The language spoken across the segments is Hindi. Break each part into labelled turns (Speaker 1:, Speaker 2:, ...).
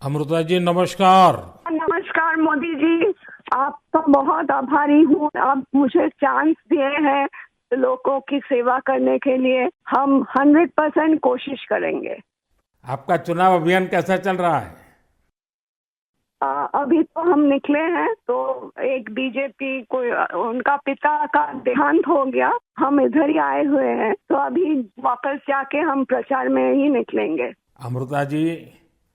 Speaker 1: अमृता जी नमस्कार।
Speaker 2: नमस्कार मोदी जी। आपका बहुत आभारी हूँ। आप मुझे चांस दिए हैं लोगों की सेवा करने के लिए। हम 100% कोशिश करेंगे।
Speaker 1: आपका चुनाव अभियान कैसा चल रहा है?
Speaker 2: अभी तो हम निकले हैं तो एक बीजेपी को उनका पिता का देहांत हो गया। हम इधर ही आए हुए हैं तो अभी वापस जाके हम प्रचार में ही निकलेंगे।
Speaker 1: अमृता जी,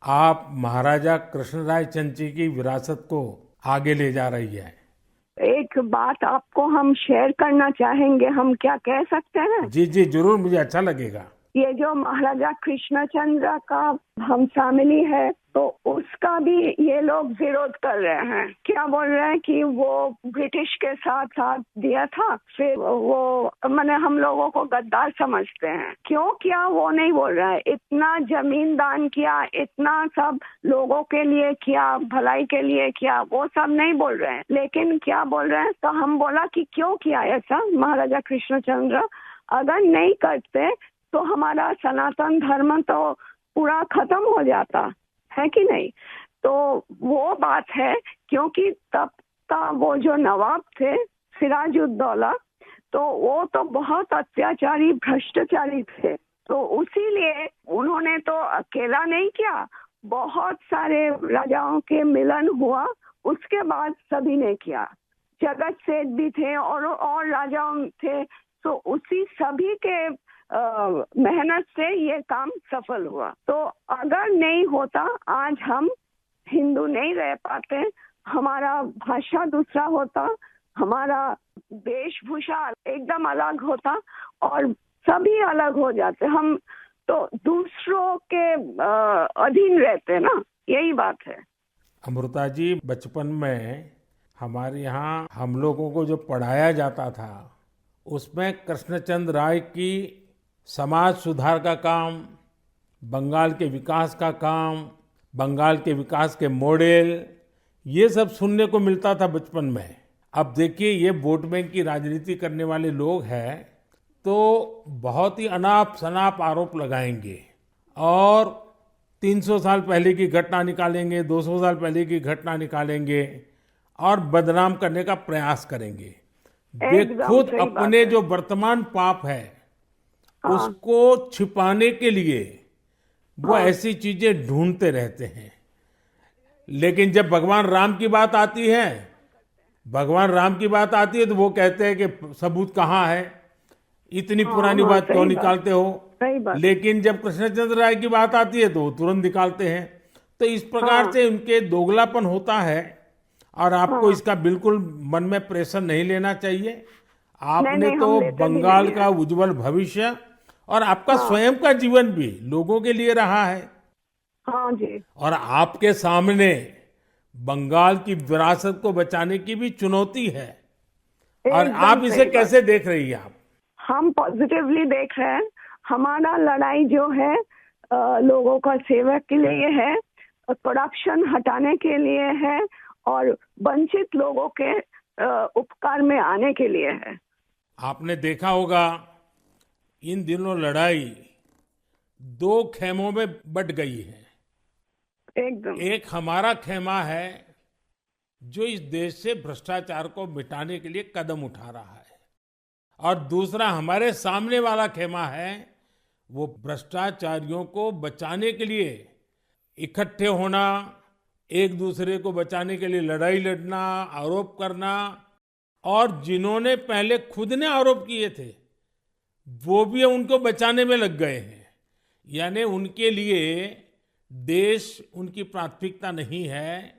Speaker 1: आप महाराजा कृष्णराय चंद जी की विरासत को आगे ले जा रही है।
Speaker 2: एक बात आपको हम शेयर करना चाहेंगे। हम क्या कह सकते हैं?
Speaker 1: जी जी जरूर, मुझे अच्छा लगेगा।
Speaker 2: ये जो महाराजा कृष्णचंद्र का हम फैमिली है तो उसका भी ये लोग विरोध कर रहे हैं। क्या बोल रहे हैं कि वो ब्रिटिश के साथ साथ दिया था, फिर वो मैंने हम लोगों को गद्दार समझते हैं। क्यों किया वो नहीं बोल रहे हैं। इतना जमीन दान किया, इतना सब लोगों के लिए किया, भलाई के लिए किया, वो सब नहीं बोल रहे हैं। लेकिन क्या बोल रहे हैं, तो हम बोला कि क्यों किया ऐसा महाराजा कृष्णचंद्र। अगर नहीं करते तो हमारा सनातन धर्म तो पूरा खत्म हो जाता है कि नहीं। तो वो बात है, क्योंकि तब का वो जो नवाब थे सिराजुद्दौला, तो वो तो बहुत अत्याचारी भ्रष्टाचारी थे। तो उसीलिए उन्होंने तो अकेला नहीं किया, बहुत सारे राजाओं के मिलन हुआ, उसके बाद सभी ने किया। जगत सेठ भी थे और राजाओं थे। तो उसी सभी के मेहनत से ये काम सफल हुआ। तो अगर नहीं होता आज हम हिंदू नहीं रह पाते। हमारा भाषा दूसरा होता, हमारा वेशभूषा एकदम अलग होता और सभी अलग हो जाते। हम तो दूसरों के अधीन रहते ना, यही बात है।
Speaker 1: अमृता जी, बचपन में हमारे यहाँ हम लोगों को जो पढ़ाया जाता था उसमें कृष्णचंद्र राय की समाज सुधार का काम, बंगाल के विकास का काम, बंगाल के विकास के मॉडल, ये सब सुनने को मिलता था बचपन में। अब देखिए, ये वोट बैंक की राजनीति करने वाले लोग हैं तो बहुत ही अनाप शनाप आरोप लगाएंगे और 300 साल पहले की घटना निकालेंगे, 200 साल पहले की घटना निकालेंगे और बदनाम करने का प्रयास करेंगे। वे
Speaker 2: एकदम
Speaker 1: खुद
Speaker 2: सही बात
Speaker 1: अपने
Speaker 2: है।
Speaker 1: जो वर्तमान पाप है
Speaker 2: हाँ
Speaker 1: उसको छिपाने के लिए वो
Speaker 2: हाँ
Speaker 1: ऐसी चीजें ढूंढते रहते हैं। लेकिन जब भगवान राम की बात आती है, भगवान राम की बात आती है तो वो कहते हैं कि सबूत कहाँ है, इतनी
Speaker 2: हाँ
Speaker 1: पुरानी
Speaker 2: हाँ,
Speaker 1: बात क्यों
Speaker 2: सही बात,
Speaker 1: निकालते हो।
Speaker 2: सही बात।
Speaker 1: लेकिन जब कृष्णचंद्र राय की बात आती है तो वो तुरंत निकालते हैं। तो इस प्रकार
Speaker 2: हाँ
Speaker 1: से उनके दोगलापन होता है और आपको
Speaker 2: हाँ,
Speaker 1: इसका बिल्कुल मन में प्रेशर नहीं लेना चाहिए।
Speaker 2: नहीं
Speaker 1: आपने
Speaker 2: नहीं, हम
Speaker 1: तो
Speaker 2: लेते भी
Speaker 1: बंगाल
Speaker 2: नहीं
Speaker 1: का
Speaker 2: है।
Speaker 1: उज्जवल भविष्य और आपका
Speaker 2: हाँ
Speaker 1: स्वयं का जीवन भी लोगों के लिए रहा है।
Speaker 2: हाँ जी,
Speaker 1: और आपके सामने बंगाल की विरासत को बचाने की भी चुनौती है। और
Speaker 2: एकदम
Speaker 1: आप इसे
Speaker 2: सही बात।
Speaker 1: कैसे देख रही हैं आप?
Speaker 2: हम पॉजिटिवली देख रहे हैं। हमारा लड़ाई जो है लोगों का सेवा के लिए है, करप्शन हटाने के लिए है और वंचित लोगों के उपकार में आने के लिए है।
Speaker 1: आपने देखा होगा, इन दिनों लड़ाई दो खेमों में बट गई है।
Speaker 2: एकदम।
Speaker 1: एक हमारा खेमा है जो इस देश से भ्रष्टाचार को मिटाने के लिए कदम उठा रहा है, और दूसरा हमारे सामने वाला खेमा है, वो भ्रष्टाचारियों को बचाने के लिए इकट्ठे होना, एक दूसरे को बचाने के लिए लड़ाई लड़ना, आरोप करना। और जिन्होंने पहले खुद ने आरोप किए थे वो भी उनको बचाने में लग गए हैं। यानी उनके लिए देश उनकी प्राथमिकता नहीं है,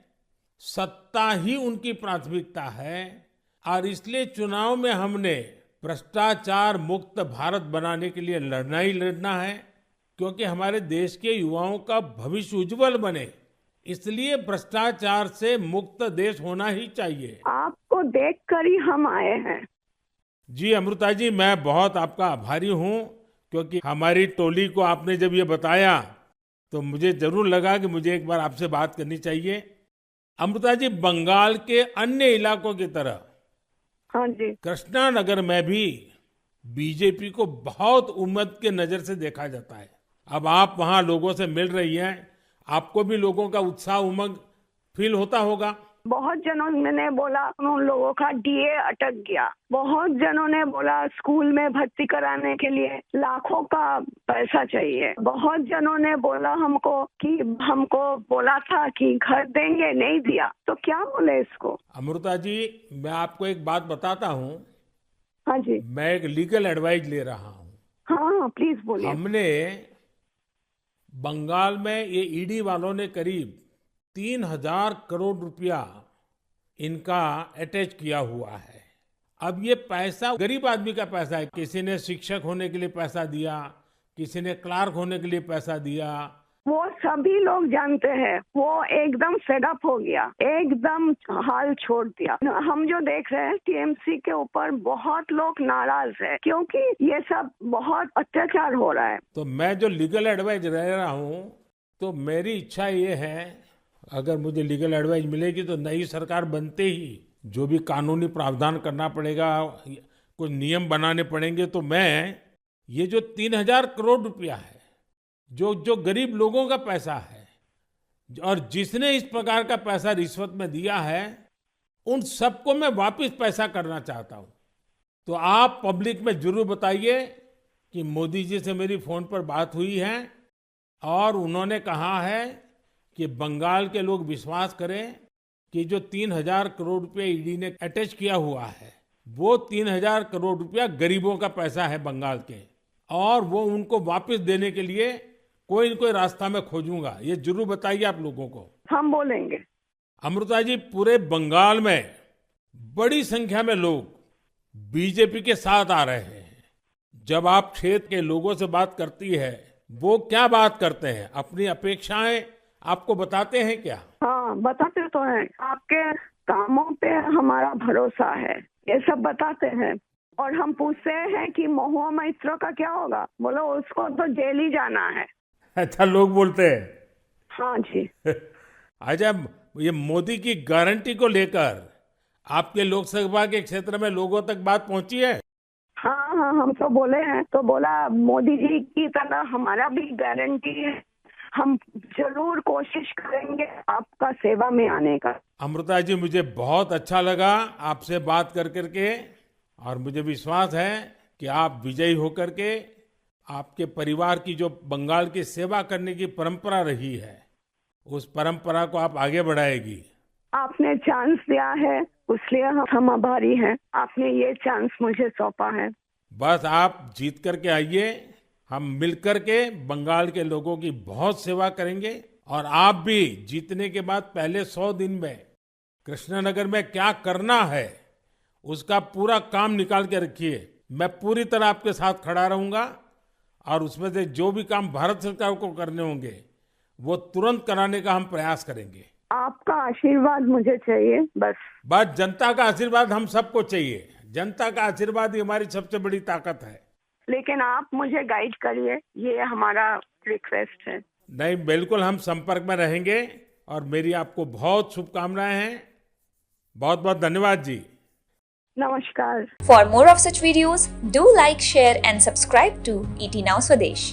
Speaker 1: सत्ता ही उनकी प्राथमिकता है। और इसलिए चुनाव में हमने भ्रष्टाचार मुक्त भारत बनाने के लिए लड़ना ही लड़ना है, क्योंकि हमारे देश के युवाओं का भविष्य उज्जवल बने। इसलिए भ्रष्टाचार से मुक्त देश होना ही चाहिए।
Speaker 2: आपको देखकर ही हम आए हैं।
Speaker 1: जी अमृता जी, मैं बहुत आपका आभारी हूँ, क्योंकि हमारी टोली को आपने जब ये बताया तो मुझे जरूर लगा कि मुझे एक बार आपसे बात करनी चाहिए। अमृता जी, बंगाल के अन्य इलाकों की तरह
Speaker 2: हाँ जी।
Speaker 1: कृष्णा नगर में भी बीजेपी को बहुत उम्मीद के नजर से देखा जाता है। अब आप वहां लोगों से मिल रही हैं, आपको भी लोगों का उत्साह उमंग फील होता होगा।
Speaker 2: बहुत जनों ने बोला उन लोगों का डीए अटक गया। बहुत जनों ने बोला स्कूल में भर्ती कराने के लिए लाखों का पैसा चाहिए। बहुत जनों ने बोला हमको कि हमको बोला था कि घर देंगे, नहीं दिया। तो क्या बोले इसको।
Speaker 1: अमृता जी, मैं आपको एक बात बताता हूँ।
Speaker 2: हाँ जी।
Speaker 1: मैं एक लीगल एडवाइस ले रहा हूँ।
Speaker 2: हाँ प्लीज बोलिए।
Speaker 1: हमने बंगाल में ये ईडी वालों ने करीब 3,000 करोड़ रुपया इनका अटैच किया हुआ है। अब ये पैसा गरीब आदमी का पैसा है। किसी ने शिक्षक होने के लिए पैसा दिया, किसी ने क्लार्क होने के लिए पैसा दिया।
Speaker 2: वो सभी लोग जानते हैं। वो एकदम फेडअप हो गया, एकदम हाल छोड़ दिया। हम जो देख रहे हैं टीएमसी के ऊपर बहुत लोग नाराज है क्योंकि ये सब बहुत अत्याचार हो रहा है।
Speaker 1: तो मैं जो लीगल एडवाइस ले रहा हूँ, तो मेरी इच्छा ये है, अगर मुझे लीगल एडवाइस मिलेगी तो नई सरकार बनते ही जो भी कानूनी प्रावधान करना पड़ेगा, कुछ नियम बनाने पड़ेंगे, तो मैं ये जो 3,000 करोड़ रुपया है, जो गरीब लोगों का पैसा है, और जिसने इस प्रकार का पैसा रिश्वत में दिया है, उन सबको मैं वापस पैसा करना चाहता हूं। तो आप पब्लिक में जरूर बताइए कि मोदी जी से मेरी फोन पर बात हुई है और उन्होंने कहा है कि बंगाल के लोग विश्वास करें कि जो 3,000 करोड़ रुपए ईडी ने अटैच किया हुआ है, वो 3,000 करोड़ रुपया गरीबों का पैसा है बंगाल के, और वो उनको वापस देने के लिए कोई न कोई रास्ता मैं खोजूंगा। ये जरूर बताइए आप लोगों को।
Speaker 2: हम बोलेंगे।
Speaker 1: अमृता जी, पूरे बंगाल में बड़ी संख्या में लोग बीजेपी के साथ आ रहे हैं। जब आप क्षेत्र के लोगों से बात करती है, वो क्या बात करते हैं? अपनी अपेक्षाएं आपको बताते हैं क्या?
Speaker 2: हाँ बताते तो हैं। आपके कामों पे हमारा भरोसा है, ये सब बताते हैं। और हम पूछते हैं कि महुआ मैत्रो का क्या होगा, बोलो उसको तो जेल ही जाना है।
Speaker 1: अच्छा, लोग बोलते हैं।
Speaker 2: हाँ जी।
Speaker 1: अच्छा, ये मोदी की गारंटी को लेकर आपके लोकसभा के क्षेत्र में लोगों तक बात पहुंची है?
Speaker 2: हाँ हाँ, हम तो बोले हैं। तो बोला मोदी जी की तरह हमारा भी गारंटी है, हम जरूर कोशिश करेंगे आपका सेवा में आने का।
Speaker 1: अमृता जी, मुझे बहुत अच्छा लगा आपसे बात कर करके, और मुझे विश्वास है कि आप विजयी होकर के आपके परिवार की जो बंगाल की सेवा करने की परंपरा रही है, उस परंपरा को आप आगे बढ़ाएगी।
Speaker 2: आपने चांस दिया है, उसलिए हम आभारी हैं। आपने ये चांस मुझे सौंपा है।
Speaker 1: बस आप जीत करके आइए, हम मिलकर के बंगाल के लोगों की बहुत सेवा करेंगे। और आप भी जीतने के बाद पहले 100 दिन में कृष्णनगर में क्या करना है, उसका पूरा काम निकाल के रखिए। मैं पूरी तरह आपके साथ खड़ा रहूंगा, और उसमें से जो भी काम भारत सरकार को करने होंगे वो तुरंत कराने का हम प्रयास करेंगे।
Speaker 2: आपका आशीर्वाद मुझे चाहिए बस।
Speaker 1: बस जनता का आशीर्वाद हम सबको चाहिए। जनता का आशीर्वाद ही हमारी सबसे बड़ी ताकत है।
Speaker 2: लेकिन आप मुझे गाइड करिए, ये हमारा रिक्वेस्ट है।
Speaker 1: नहीं, बिल्कुल हम संपर्क में रहेंगे, और मेरी आपको बहुत शुभकामनाएं हैं। बहुत बहुत धन्यवाद जी।
Speaker 2: नमस्कार।
Speaker 3: For more of such videos, do like, share and subscribe to ET Now Swadesh.